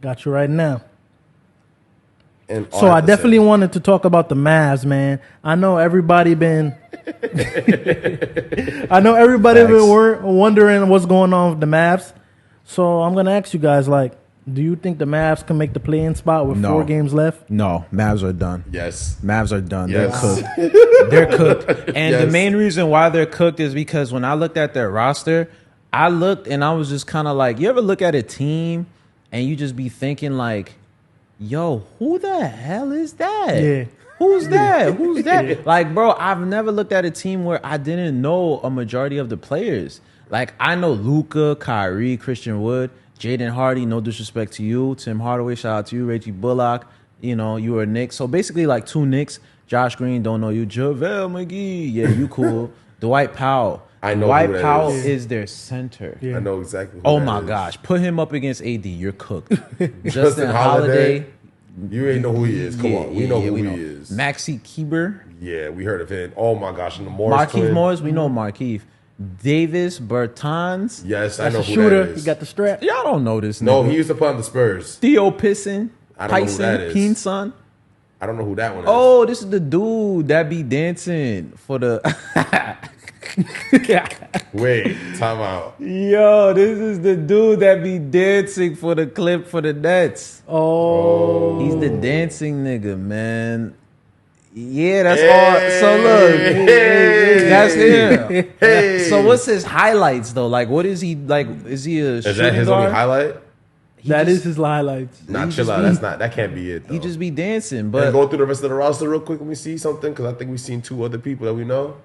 Got you right now. And so I definitely wanted to talk about the Mavs, man. I know everybody been wondering what's going on with the Mavs. So I'm gonna ask you guys, like, do you think the Mavs can make the play-in spot with 4 games left? No, Mavs are done. Yes. Mavs are done. Yes. They're cooked. They're cooked. And the main reason why they're cooked is because when I looked at their roster, I looked and I was just kind of like, you ever look at a team and you just be thinking like, yo, who the hell is that? Yeah. Who's that? Who's that? Like, bro, I've never looked at a team where I didn't know a majority of the players. Like, I know Luka, Kyrie, Christian Wood, Jaden Hardy, no disrespect to you. Tim Hardaway, shout out to you. Reggie Bullock, you know, you were a Knicks. So basically like 2 Knicks. Josh Green, don't know you. JaVale McGee, yeah, you cool. Dwight Powell. I know Dwight Powell is their center. Yeah. I know exactly who Oh that my is. gosh. Put him up against AD. You're cooked. Justin Holiday. You ain't know who he is. Come on. We know who he is. Maxi Kleber. Yeah, we heard of him. Oh my gosh. And the Morris Markieff Morris. We know Markieff. Davis Bertans. Yes, I know who shooter. that is. He got the strap. Y'all don't know this. No, nigga. he used to play on the Spurs. Theo Pisson. I don't know who that is. Pinson. I don't know who that one is. Oh, this is the dude that be dancing for the. Wait, time out. Yo, this is the dude that be dancing for the clip for the Nets. Oh. He's the dancing nigga, man. Yeah, that's all. So look, that's him. Hey. So what's his highlights though? Like, what is he like? Is he a Is that his only highlight? That is his highlights. Nah, chill out. That can't be it though. He just be dancing. And But go through the rest of the roster real quick. Let me see something because I think we've seen 2 other people that we know.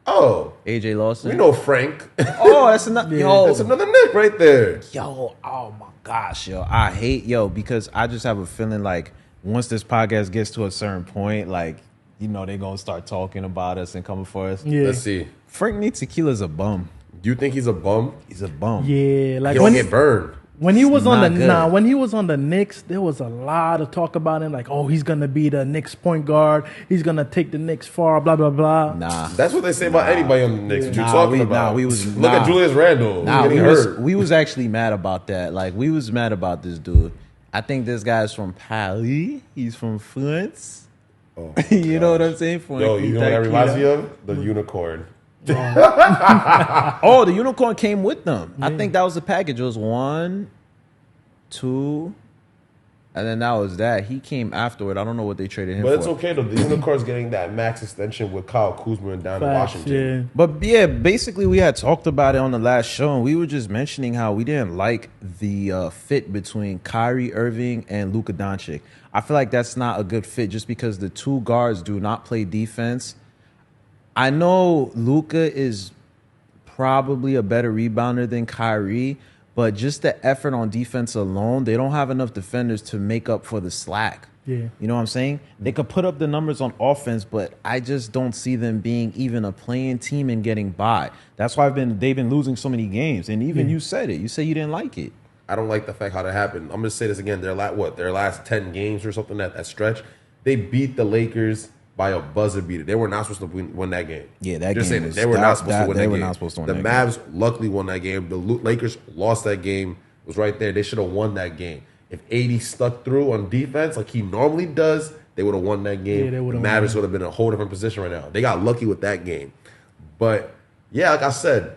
Oh, AJ Lawson. we know Frank. Oh, that's another. Yo, That's another Nick right there. Yo, oh my gosh, yo. I hate, because I just have a feeling like once this podcast gets to a certain point, like, you know, they're going to start talking about us and coming for us. Yeah. Let's see. Frank Nate Tequila's a bum. Do you think he's a bum? He's a bum. Yeah, like He don't get burned. when he was on Not the Knicks, there was a lot of talk about him, like, oh, he's gonna be the Knicks point guard, he's gonna take the Knicks far, blah blah blah. Nah. That's what they say about anybody on the Knicks. What you talking about? Look at Julius Randle. We was actually mad about that. Like, we was mad about this dude. I think this guy's from Paris. He's from France. Oh, you know what I'm saying? Yo, you know what that reminds me of? The unicorn. Oh, the unicorn came with them. Yeah. I think that was the package. It was 1, 2, and then that was that. He came afterward. I don't know what they traded him for. But it's okay, though. The unicorn's getting that max extension with Kyle Kuzma and down in Washington. Yeah. But yeah, basically we had talked about it on the last show, and we were just mentioning how we didn't like the fit between Kyrie Irving and Luka Doncic. I feel like that's not a good fit just because the 2 guards do not play defense. I know Luka is probably a better rebounder than Kyrie, but just the effort on defense alone, they don't have enough defenders to make up for the slack. Yeah. You know what I'm saying? They could put up the numbers on offense, but I just don't see them being even a playing team and getting by. That's why they've been losing so many games. And even you said it. You said you didn't like it. I don't like the fact how that happened. I'm going to say this again. Their last 10 games or something, that stretch, they beat the Lakers by a buzzer beater. They were not supposed to win that game. Yeah, that Just game saying, was, they were not supposed to win that They game. were not supposed to win the that Mavs luckily won that game. The Lakers lost that game. It was right there. They should have won that game. If AD stuck through on defense like he normally does, they would have won that game. Yeah, they the would've Mavericks won. would have been in a whole different position right now. They got lucky with that game. But, yeah, like I said,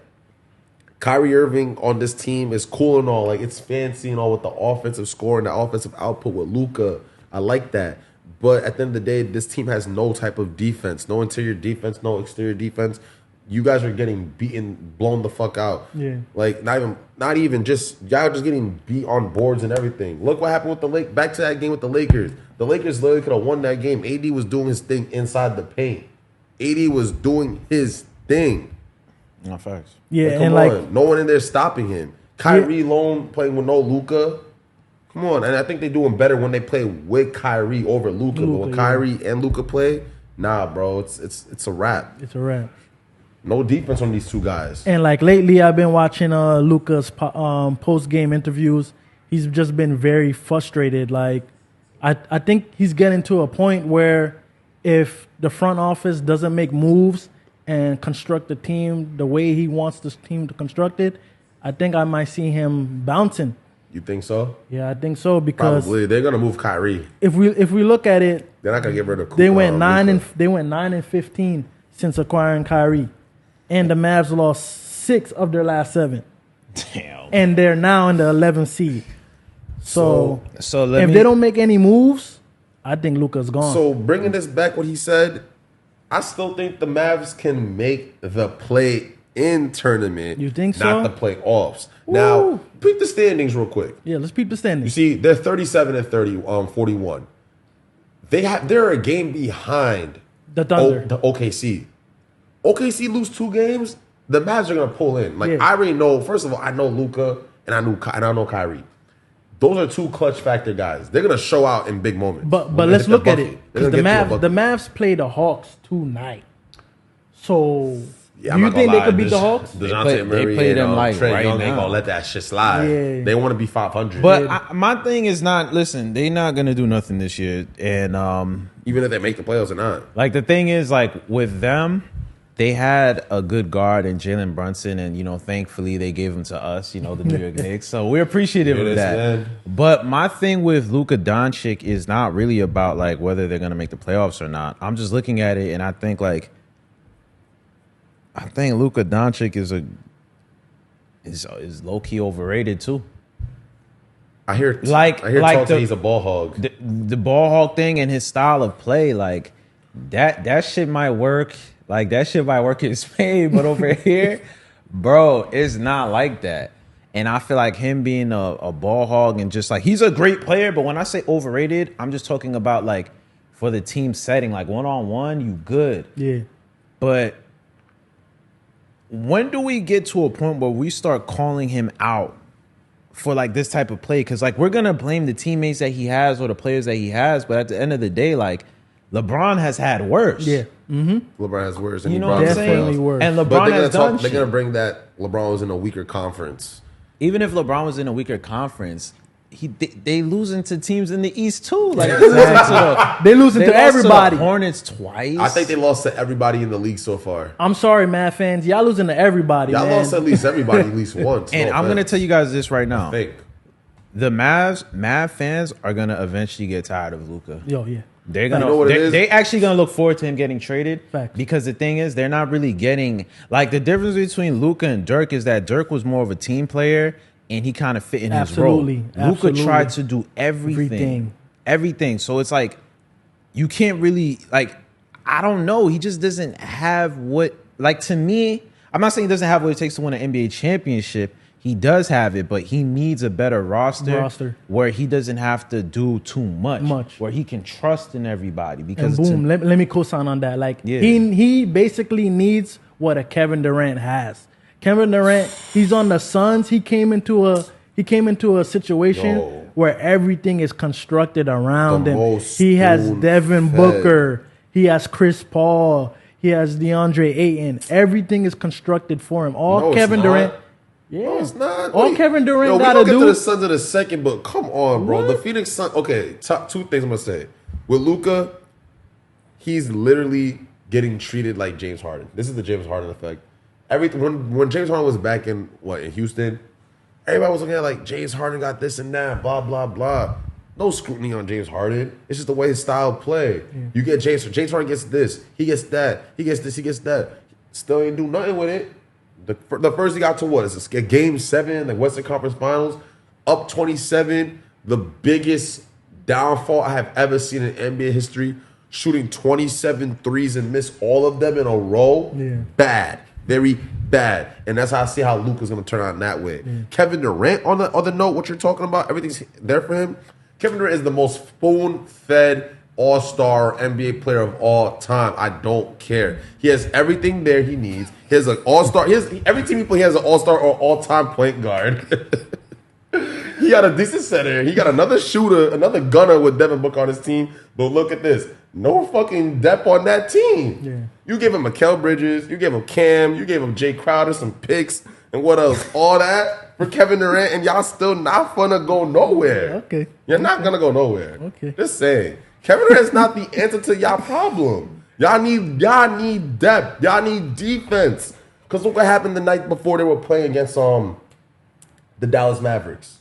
Kyrie Irving on this team is cool and all. Like, it's fancy and all with the offensive score and the offensive output with Luka. I like that. But at the end of the day, this team has no type of defense. No interior defense, no exterior defense. You guys are getting beaten, blown the fuck out. Yeah. Like, not even just, y'all just getting beat on boards and everything. Look what happened with the Lakers. Back to that game with the Lakers. The Lakers literally could have won that game. AD was doing his thing inside the paint. AD was doing his thing. No facts. Yeah, Come and on. No one in there stopping him. Kyrie alone playing with no Luka. Come on. And I think they're doing better when they play with Kyrie over Luka. But when Kyrie and Luka play, nah, bro, it's a wrap. It's a wrap. No defense on these 2 guys. And like lately, I've been watching Luka's post-game interviews. He's just been very frustrated. Like, I think he's getting to a point where if the front office doesn't make moves and construct the team the way he wants this team to construct it, I think I might see him bouncing. You think so? Yeah, I think so because Probably. They're gonna move Kyrie. if we look at it, They're not gonna get rid of. they went 9 Luka. and 15 since acquiring Kyrie, and the Mavs lost 6 of their last 7, Damn. and they're now in the 11th seed. So So if they don't make any moves, I think Luka's gone. So bringing this back, what he said, I still think the Mavs can make the play-in tournament. You think not so? the playoffs. Now, peep the standings real quick. Yeah, let's peep the You standings. see, they're 37 and 41. They're a game behind The Thunder. the OKC. OKC lose 2 games, the Mavs are gonna pull in. Like Yeah. I already know. First of all, I know Luka and I know Kyrie. Those are 2 clutch factor guys. They're gonna show out in big moments. But When they let's hit the look at bucket. it They're because gonna get to a the bucket. Mavs play the Hawks tonight. So Yeah, do I'm you not think gonna they could lie. beat the Hawks? They DeJounte Murray play and, them like Trae right Young ain't now. gonna let that shit slide. Yeah. They want to be 500. But my thing is not. Listen, they're not gonna do nothing this year, and even if they make the playoffs or not. like the thing is, like with them, they had a good guard in Jalen Brunson, and thankfully they gave him to us, the New York Knicks. So we're appreciative It of is, that. man. But my thing with Luka Doncic is not really about like whether they're gonna make the playoffs or not. I'm just looking at it, and I think Luka Doncic is low key overrated too. I hear Like talk the- he's a ball hog. The ball hawk thing and his style of play, like that shit might work. Like that shit might work in Spain, but over here, bro, it's not like that. And I feel like him being a ball hog and just like he's a great player, but when I say overrated, I'm just talking about like for the team setting, like 1-on-1, you good. Yeah. But when do we get to a point where we start calling him out for like this type of play? Because like we're gonna blame the teammates that he has or the players that he has, but at the end of the day, like LeBron has had worse. Yeah. LeBron has worse. And You know LeBron what I'm has saying? Definitely worse. And But LeBron has done they're gonna shit. bring that LeBron was in a weaker conference. Even if LeBron was in a weaker conference, they losing to teams in the East too. Like they losing to They losing to lost everybody. the Hornets twice. I think they lost to everybody in the league so far. I'm sorry, Mad fans. Y'all losing to everybody, Y'all man. lost at least everybody at least once. And No I'm gonna offense. tell you guys this right now. I think. The Mav fans are gonna eventually get tired of Luka. Yo, yeah. They're gonna. You know what it is? They actually gonna look forward to him getting traded. Facts. Because the thing is, they're not really getting like the difference between Luka and Dirk is that Dirk was more of a team player and he kind of fit in Absolutely. his role. Luka Absolutely. tried to do everything. So it's like you can't really like. I don't know. He just doesn't have what like to me. I'm not saying he doesn't have what it takes to win an NBA championship. He does have it, but he needs a better roster where he doesn't have to do too much. Where he can trust in everybody. Because And boom, let me co-sign on that. Like Yeah. he basically needs what a Kevin Durant has. Kevin Durant, he's on the Suns. He came into a situation Yo. where everything is constructed around The him. most He has spoon-fed. Devin Booker. He has Chris Paul. He has DeAndre Ayton. Everything is constructed for him. All No, it's Kevin not. Durant. Yeah. No, it's not. All Wait. Kevin Durant Yo, gotta we gonna get do. to the Suns in a second, but come on, bro. What? The Phoenix Suns. Okay, top 2 things I'm gonna say. With Luka, he's literally getting treated like James Harden. This is the James Harden effect. When James Harden was back in Houston, everybody was looking at like James Harden got this and that, blah blah blah. No scrutiny on James Harden. It's just the way his style of play. You get James Harden gets this, he gets that, he gets this, he gets that. Still ain't do nothing with it. The first he got to what? It's a game 7, the Western Conference Finals, up 27. The biggest downfall I have ever seen in NBA history. Shooting 27 threes and miss all of them in a row. Yeah. Bad. Very bad. And that's how I see how Luka's going to turn out in that way. Kevin Durant, on the other note, what you're talking about, everything's there for him. Kevin Durant is the most spoon-fed all-star NBA player of all time. I don't care. He has everything there he needs. He has an all-star. Every team he plays, he has an all-star or all-time point guard. He got a decent center. He got another shooter, another gunner with Devin Booker on his team. But look at this. No fucking depth on that team. Yeah. You gave him Mikal Bridges. You gave him Cam. You gave him Jay Crowder, some picks, and what else? All that for Kevin Durant, and y'all still not gonna go nowhere. Okay. You're not gonna go nowhere. Okay. Just saying. Kevin Durant's not the answer to y'all problem. Y'all need depth. Y'all need defense. Because look what happened the night before they were playing against the Dallas Mavericks.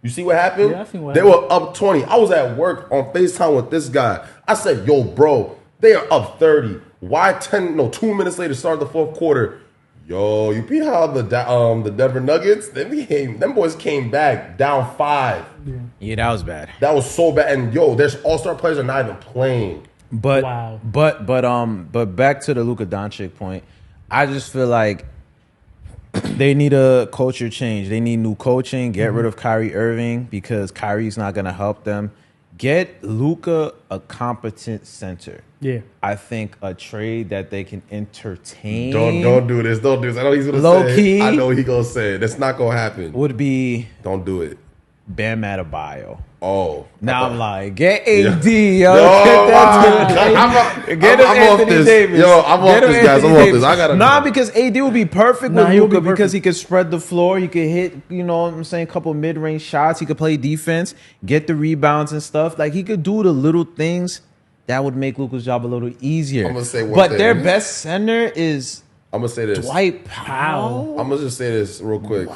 You see what happened? Yeah, I seen what they happened. were up 20. I was at work on FaceTime with this guy. I said, yo, bro, they are up 30. Why 2 minutes later start the fourth quarter? Yo, you see how the Denver Nuggets, them boys came back down 5. Yeah, that was bad. That was so bad. And yo, there's all-star players are not even playing. But Wow. but back to the Luka Doncic point, I just feel like they need a culture change. They need new coaching. Get rid of Kyrie Irving because Kyrie's not going to help them. Get Luka a competent center. Yeah. I think a trade that they can entertain. Don't do this. Don't do this. I know what he's gonna Low say. key. I know what he's gonna say. That's not gonna happen. Would be Don't do it. Bam Adebayo. Oh. Now I'm like, get AD, yo. Yo, Get him I'm off Anthony this. Davis. Yo, I'm off Get him this, guys. I'm Anthony off Davis. this. I gotta Nah, because AD would be perfect Nah, with he would be Luka because perfect. he could spread the floor. He could hit, you know what I'm saying, a couple mid-range shots. He could play defense, get the rebounds and stuff. Like, he could do the little things that would make Luka's job a little easier. I'm gonna say one but thing. their best center is I'm gonna say this. Dwight Powell. I'm gonna just say this real quick.